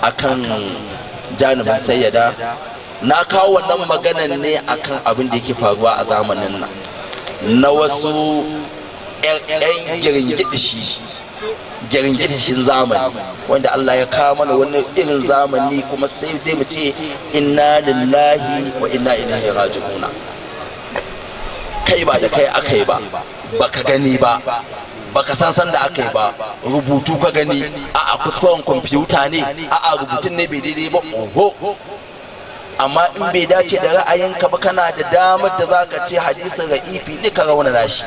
akan janibin sayyada. Na kawo wannan maganan ne akan abin da yake faruwa a zamanin nan na wasu 'yan giringidishin zamani wanda Allah ya kawo mana wani irin zamani, kuma sai dai mu ce inna lillahi wa inna ilaihi raji'una. Kai ba da kai aka yi ba, baka gani ba, baka san da aka yi ba, rubutu ka gani, a'a kuskuren kwamfuta ne, a'a rubutun ne bai daidai ba, oho. Amma in bai dace da ra'ayinka ba, kana da damar da zaka ce hadisin ra'ifi ne ka raunana shi.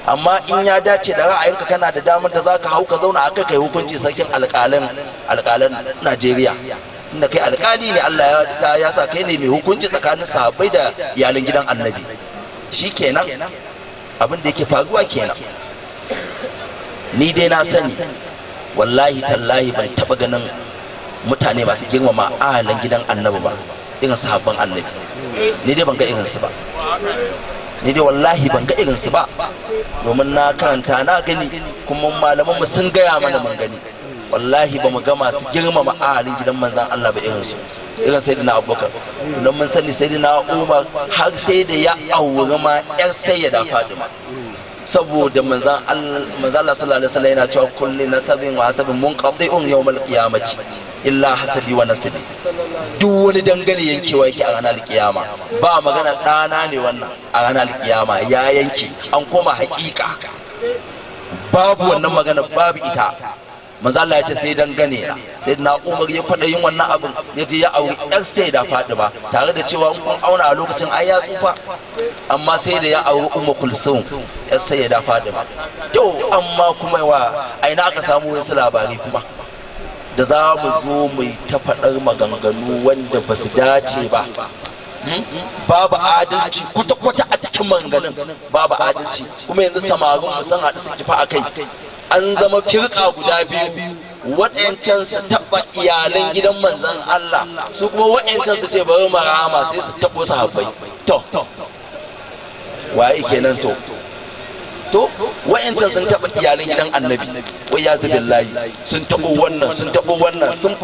Amma in ya dace da ra'ayinka, kana da damar da zaka hau ka zauna aka kai hukunci sarkin alƙalan Najeriya. Inda kai alƙali ne, Allah ya sa kai ne mai hukunci tsakanin sahabbai da iyalan gidan Annabi. Shi kenan abin da yake faruwa kenan. Ni dai na sani, wallahi tallahi ban taba ganin mutane masu girmama ahalan gidan Annabi ba irin sahabban Annabi. Ni dai ban ga irinsu ba, ni dai wallahi ban ga irinsu ba, domin na karanta na gani, kuma malaman mu sun gaya mana mun gani. Wallahi ba mu ga masu girmama ahalin gidan manzan Allah ba irinsu, irin sayyidina Abubakar. Don mun sani sayyidina Umar har sai da ya auri ma yar sayyida Fatima, saboda manzan Allah sallallahu alaihi wasallam yana cewa kullu nasabin wa hasabin munqati'un yawmal qiyamati illa hasabi wa nasabi. Duk wani dangane yankewa yake a ranar kiyama, ba magana dana ne wannan, a ranar kiyama ya yanke, an koma hakika, babu wannan magana, babu ita. Manzo Allah ya ce sai dangane na. Sai na Umar ya kwada yin wannan abin, ya je ya auri yar sayyida Fatima, tare da cewa kun auna a lokacin ai ya tsufa, amma sai da ya auri Ummu Kulsum yar sayyida Fatima. To amma kuma wa aina aka samu wasu labari kuma da za mu zo mu ta faɗar maganganu wanda ba su dace ba. Babu adalci kwata-kwata a cikin maganganun, babu adalci. Kuma yanzu samarin mu san haɗu su kifa a kai, an zama firka guda biyu, waɗancan su taɓa iyalan gidan manzan Allah, su kuma waɗancan su ce bari marama sai su taɓo su habbai. To waye kenan? To waɗancan sun taɓa iyalan gidan Annabi, wai ya zubillahi, sun taɓo wannan sun taɓo wannan, sun